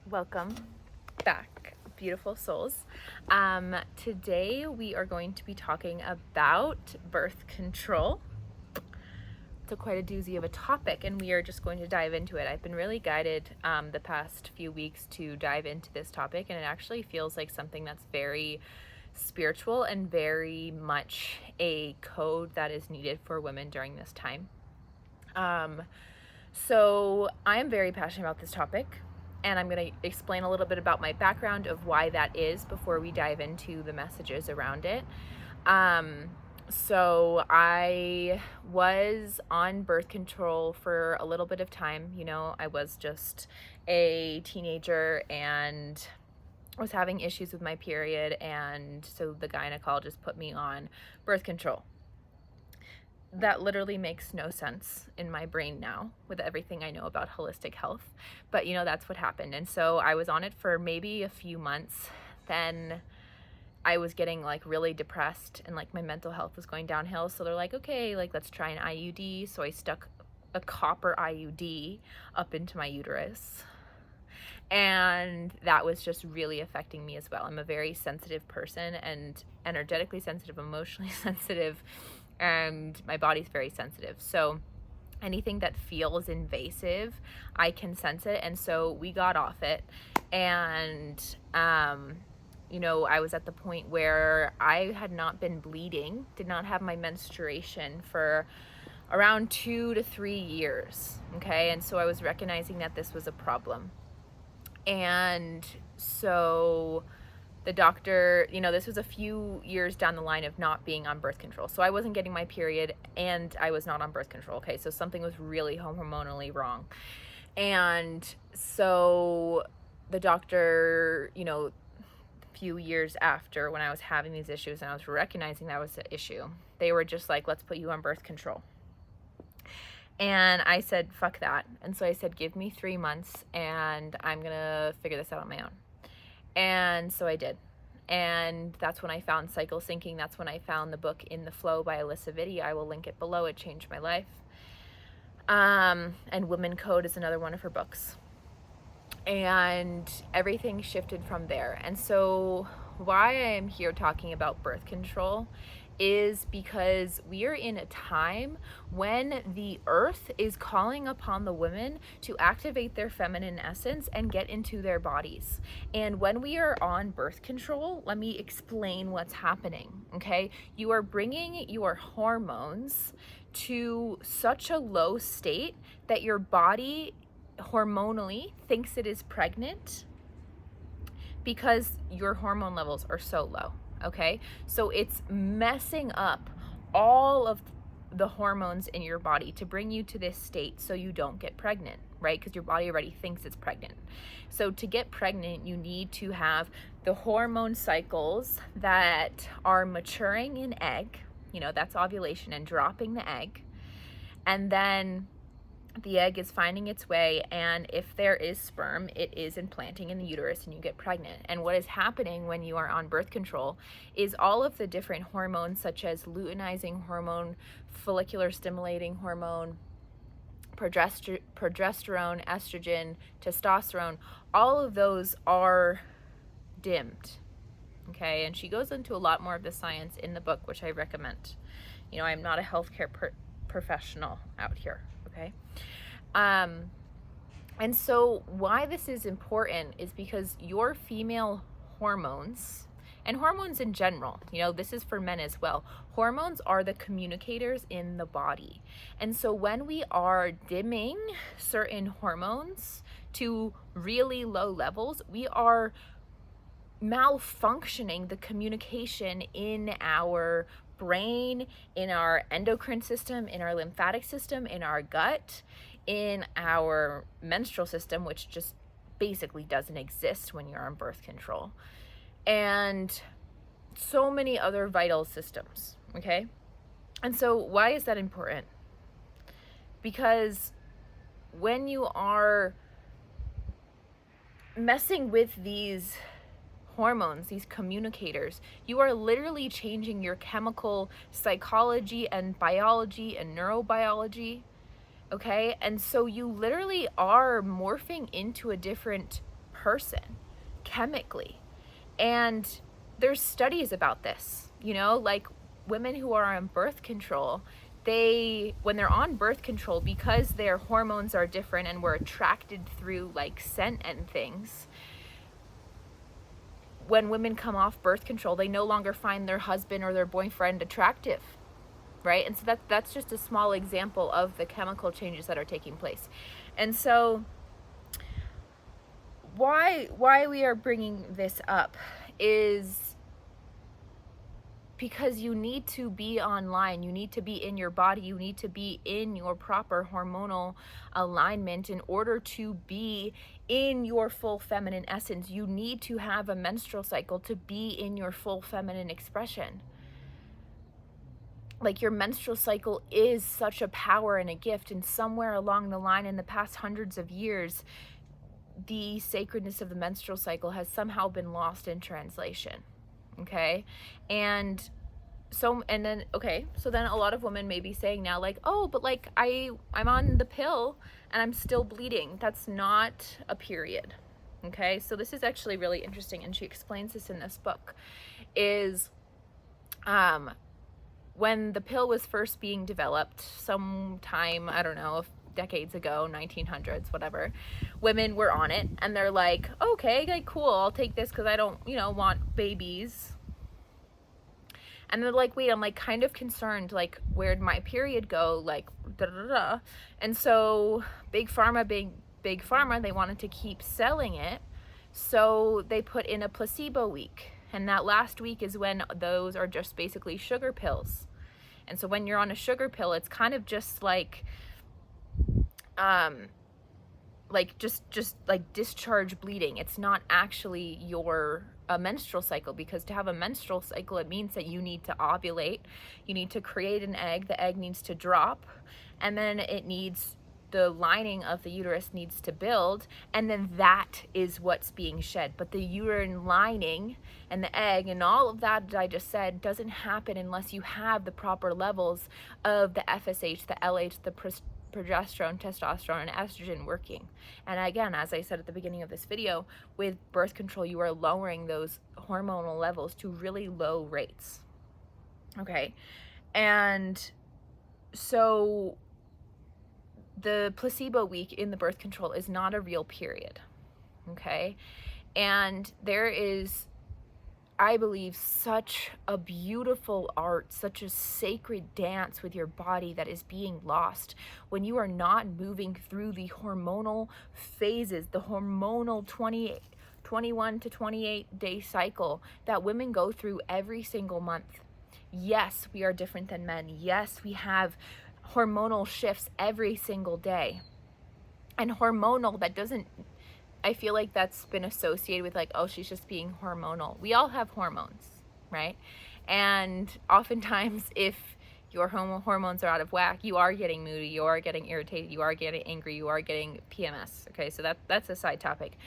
Welcome back, beautiful souls. Today we are going to be talking about birth control. It's quite a doozy of a topic, and we are just going to dive into it. I've been really guided the past few weeks to dive into this topic, and it actually feels like something that's very spiritual and very much a code that is needed for women during this time. So I am very passionate about this topic, and I'm going to explain a little bit about my background of why that is before we dive into the messages around it. So I was on birth control for a little bit of time. I was just a teenager and was having issues with my period, and so the gynecologist put me on birth control. That literally makes no sense in my brain now with everything I know about holistic health. But that's what happened. And so I was on it for maybe a few months. Then I was getting really depressed, and my mental health was going downhill. So they're like, okay, let's try an IUD. So I stuck a copper IUD up into my uterus. And that was just really affecting me as well. I'm a very sensitive person, and energetically sensitive, emotionally sensitive, and my body's very sensitive. So anything that feels invasive, I can sense it. And so we got off it. And, I was at the point where I had not been bleeding, did not have my menstruation for around 2 to 3 years. Okay. And so I was recognizing that this was a problem. And so the doctor, this was a few years down the line of not being on birth control. So I wasn't getting my period and I was not on birth control. Okay. So something was really hormonally wrong. And so the doctor, a few years after, when I was having these issues and I was recognizing that was an issue, they were just like, let's put you on birth control. And I said, fuck that. And so I said, give me 3 months and I'm going to figure this out on my own. And so I did. And that's when I found cycle syncing. That's when I found the book In the Flow by Alisa Vitti. I will link it below. It changed my life. And Women Code is another one of her books. And everything shifted from there. And so why I am here talking about birth control is because we are in a time when the earth is calling upon the women to activate their feminine essence and get into their bodies. And when we are on birth control, let me explain what's happening, okay? You are bringing your hormones to such a low state that your body hormonally thinks it is pregnant because your hormone levels are so low. Okay, so it's messing up all of the hormones in your body to bring you to this state so you don't get pregnant, right? Because your body already thinks it's pregnant. So to get pregnant, you need to have the hormone cycles that are maturing in egg, that's ovulation and dropping the egg. And then the egg is finding its way, and if there is sperm, it is implanting in the uterus and you get pregnant. And what is happening when you are on birth control is all of the different hormones, such as luteinizing hormone, follicular stimulating hormone, progesterone, estrogen, testosterone, all of those are dimmed. Okay, and she goes into a lot more of the science in the book, which I recommend. I'm not a healthcare professional out here. Okay. And so why this is important is because your female hormones, and hormones in general, this is for men as well. Hormones are the communicators in the body. And so when we are dimming certain hormones to really low levels, we are malfunctioning the communication in our brain, in our endocrine system, in our lymphatic system, in our gut, in our menstrual system, which just basically doesn't exist when you're on birth control, and so many other vital systems. Okay. And so why is that important? Because when you are messing with these hormones, these communicators, you are literally changing your chemical psychology and biology and neurobiology. Okay. And so you literally are morphing into a different person chemically. And there's studies about this, you know, like women who are on birth control, when they're on birth control, because their hormones are different and we're attracted through like scent and things, when women come off birth control, they no longer find their husband or their boyfriend attractive, right? And so that's just a small example of the chemical changes that are taking place. And so why we are bringing this up is because you need to be online, you need to be in your body, you need to be in your proper hormonal alignment in order to be in your full feminine essence. You need to have a menstrual cycle to be in your full feminine expression. Like, your menstrual cycle is such a power and a gift, and somewhere along the line in the past hundreds of years, the sacredness of the menstrual cycle has somehow been lost in translation. Okay. And so then a lot of women may be saying now, like, oh, but like I'm on the pill and I'm still bleeding. That's not a period. Okay. So this is actually really interesting, and she explains this in this book, is when the pill was first being developed sometime, I don't know, decades ago, 1900s, whatever, women were on it and they're like, okay, like, cool, I'll take this because I don't, want babies. And they're like, wait, I'm like kind of concerned, like, where'd my period go? Like, da da da. And so big pharma, they wanted to keep selling it. So they put in a placebo week. And that last week is when those are just basically sugar pills. And so when you're on a sugar pill, it's kind of just like just like discharge bleeding. It's not actually your menstrual cycle, because to have a menstrual cycle, it means that you need to ovulate, you need to create an egg, the egg needs to drop, and then the lining of the uterus needs to build, and then that is what's being shed. But the uterine lining and the egg and all of that I just said doesn't happen unless you have the proper levels of the FSH, the LH, the progesterone, testosterone, and estrogen working. And again, as I said at the beginning of this video, with birth control, you are lowering those hormonal levels to really low rates. Okay. And so the placebo week in the birth control is not a real period. Okay. And there is, I believe, such a beautiful art, such a sacred dance with your body that is being lost when you are not moving through the hormonal phases, the hormonal 21 to 28 day cycle that women go through every single month. Yes, we are different than men. Yes, we have hormonal shifts every single day. And hormonal, I feel like that's been associated with like, oh, she's just being hormonal. We all have hormones, right? And oftentimes, if your hormones are out of whack, you are getting moody, you are getting irritated, you are getting angry, you are getting PMS. Okay, so that's a side topic.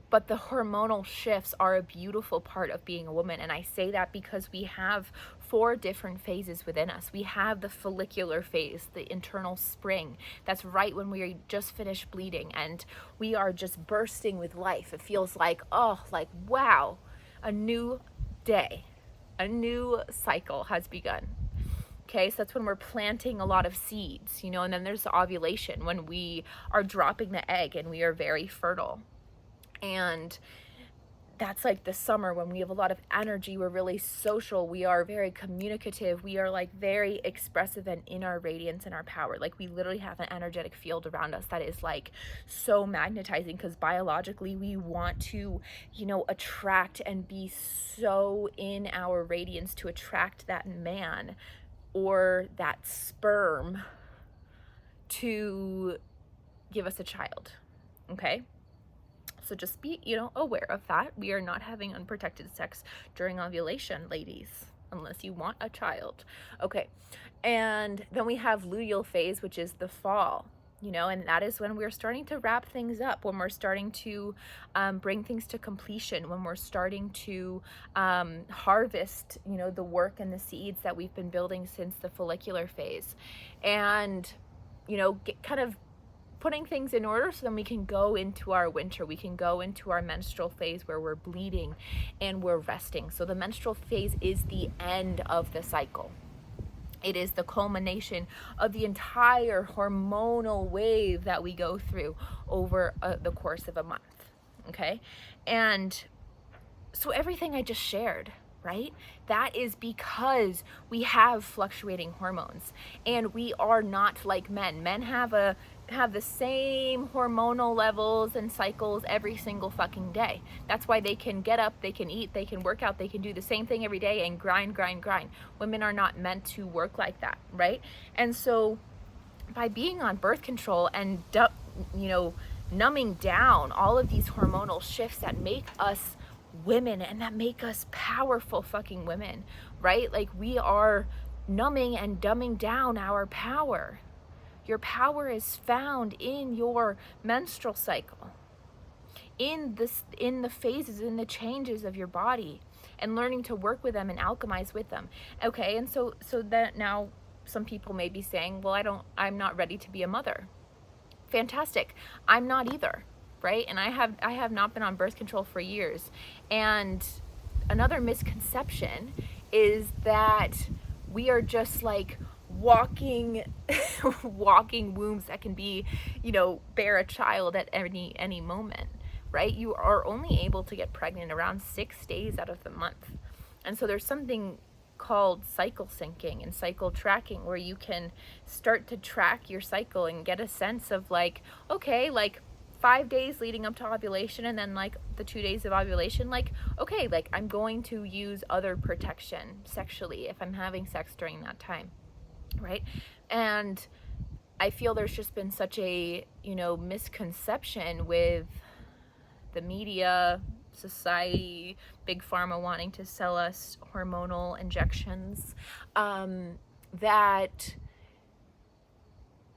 But the hormonal shifts are a beautiful part of being a woman. And I say that because we have 4 different phases within us. We have the follicular phase, the internal spring. That's right when we just finished bleeding and we are just bursting with life. It feels like, oh, like, wow, a new day, a new cycle has begun. Okay, so that's when we're planting a lot of seeds, and then there's the ovulation, when we are dropping the egg and we are very fertile. And that's like the summer, when we have a lot of energy, we're really social, we are very communicative, we are like very expressive and in our radiance and our power. Like, we literally have an energetic field around us that is like so magnetizing, because biologically we want to, attract and be so in our radiance to attract that man or that sperm to give us a child. Okay. So just be, aware of that. We are not having unprotected sex during ovulation, ladies, unless you want a child. Okay. And then we have luteal phase, which is the fall, and that is when we're starting to wrap things up, when we're starting to bring things to completion, when we're starting to harvest, the work and the seeds that we've been building since the follicular phase. And, kind of putting things in order so then we can go into our winter. We can go into our menstrual phase where we're bleeding and we're resting. So the menstrual phase is the end of the cycle. It is the culmination of the entire hormonal wave that we go through over the course of a month, okay? And so everything I just shared, right? That is because we have fluctuating hormones, and we are not like men. Men have the same hormonal levels and cycles every single fucking day. That's why they can get up, they can eat, they can work out, they can do the same thing every day and grind. Women are not meant to work like that, right? And so by being on birth control and numbing down all of these hormonal shifts that make us women and that make us powerful fucking women, right? Like, we are numbing and dumbing down our power. Your power is found in your menstrual cycle, in the phases, in the changes of your body, and learning to work with them and alchemize with them. Okay, and so that now some people may be saying, well, I'm not ready to be a mother. Fantastic. I'm not either, right? And I have not been on birth control for years. And another misconception is that we are just like walking wombs that can be, bear a child at any moment, right? You are only able to get pregnant around 6 days out of the month. And so there's something called cycle syncing and cycle tracking, where you can start to track your cycle and get a sense of like, okay, like 5 days leading up to ovulation, and then like the 2 days of ovulation, like, okay, like I'm going to use other protection sexually if I'm having sex during that time, right? And I feel there's just been such a, misconception with the media, society, big pharma wanting to sell us hormonal injections, that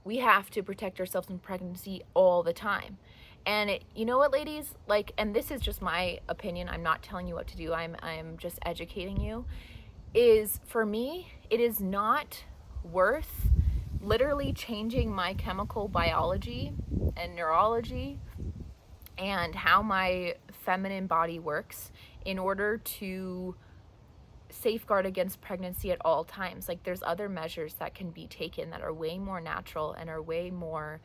we have to protect ourselves in pregnancy all the time. And you know what, ladies, like, and this is just my opinion, I'm not telling you what to do, I'm just educating you, is for me, it is not worth literally changing my chemical biology and neurology and how my feminine body works in order to safeguard against pregnancy at all times. Like, there's other measures that can be taken that are way more natural and are way more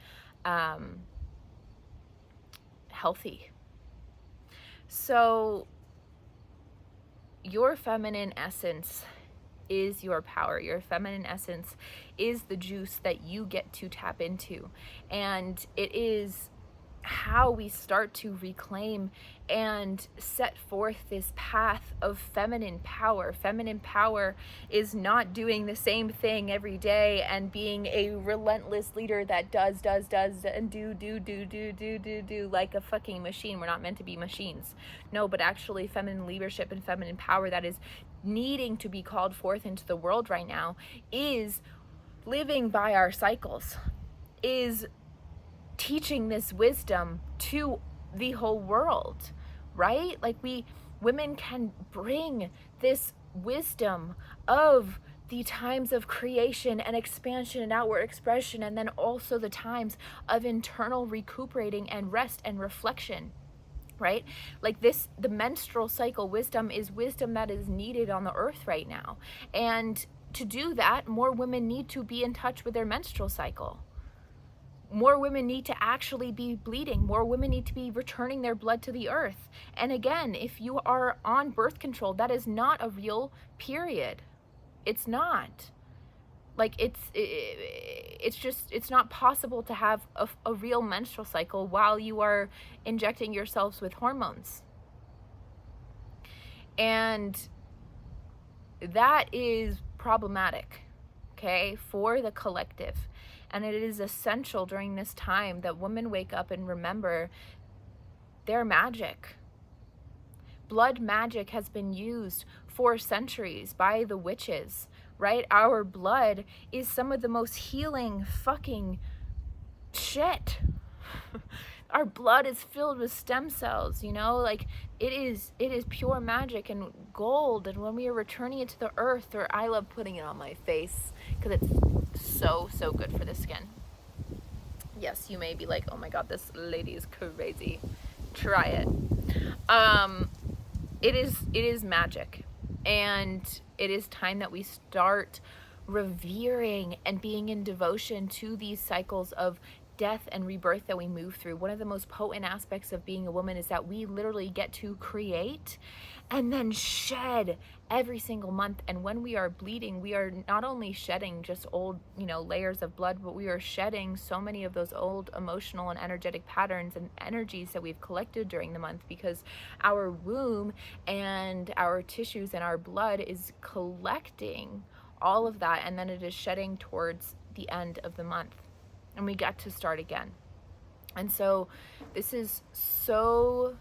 healthy. So your feminine essence is your power. Your feminine essence is the juice that you get to tap into, and it is how we start to reclaim and set forth this path of feminine power. Feminine power is not doing the same thing every day and being a relentless leader that does and do like a fucking machine. We're not meant to be machines. No, but actually feminine leadership and feminine power that is needing to be called forth into the world right now is living by our cycles, is teaching this wisdom to the whole world, right? Like, women can bring this wisdom of the times of creation and expansion and outward expression, and then also the times of internal recuperating and rest and reflection, right? Like, the menstrual cycle wisdom is wisdom that is needed on the earth right now. And to do that, more women need to be in touch with their menstrual cycle. More women need to actually be bleeding. More women need to be returning their blood to the earth. And again, if you are on birth control, that is not a real period. It's not. Like, it's not possible to have a real menstrual cycle while you are injecting yourselves with hormones. And that is problematic, okay, for the collective. And it is essential during this time that women wake up and remember their magic. Blood magic has been used for centuries by the witches, right? Our blood is some of the most healing fucking shit. Our blood is filled with stem cells, like it is pure magic and gold. And when we are returning it to the earth, or I love putting it on my face because it's so good for the skin. Yes, you may be like, oh my god, this lady is crazy. Try it. It is magic, and it is time that we start revering and being in devotion to these cycles of death and rebirth that we move through. One of the most potent aspects of being a woman is that we literally get to create and then shed every single month. And when we are bleeding, we are not only shedding just old, layers of blood, but we are shedding so many of those old emotional and energetic patterns and energies that we've collected during the month, because our womb and our tissues and our blood is collecting all of that, and then it is shedding towards the end of the month, and we get to start again. And so this is so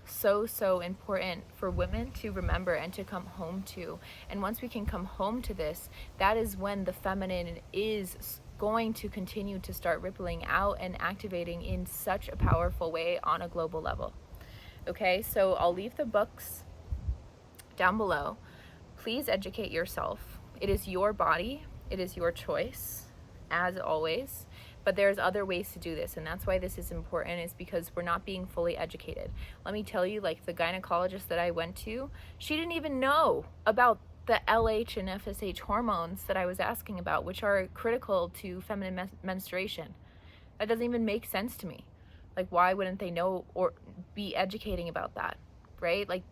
important for women to remember and to come home to. And once we can come home to this, that is when the feminine is going to continue to start rippling out and activating in such a powerful way on a global level. Okay, so I'll leave the books down below. Please educate yourself. It is your body, it is your choice, as always. But there's other ways to do this, and that's why this is important, is because we're not being fully educated. Let me tell you, like the gynecologist that I went to, she didn't even know about the LH and FSH hormones that I was asking about, which are critical to feminine menstruation. That doesn't even make sense to me. Like, why wouldn't they know or be educating about that, right? Like,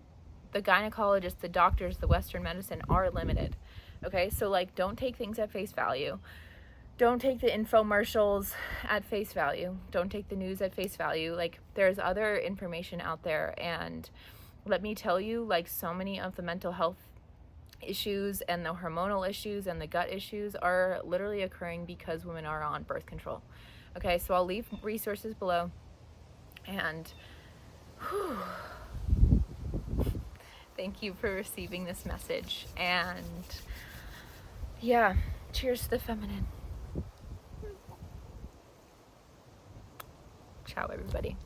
the gynecologists, the doctors, the Western medicine are limited. Okay, so like, don't take things at face value. Don't take the infomercials at face value. Don't take the news at face value. Like, there's other information out there, and let me tell you, like, so many of the mental health issues and the hormonal issues and the gut issues are literally occurring because women are on birth control. Okay, so I'll leave resources below, and thank you for receiving this message, and yeah, cheers to the feminine. Ciao, everybody.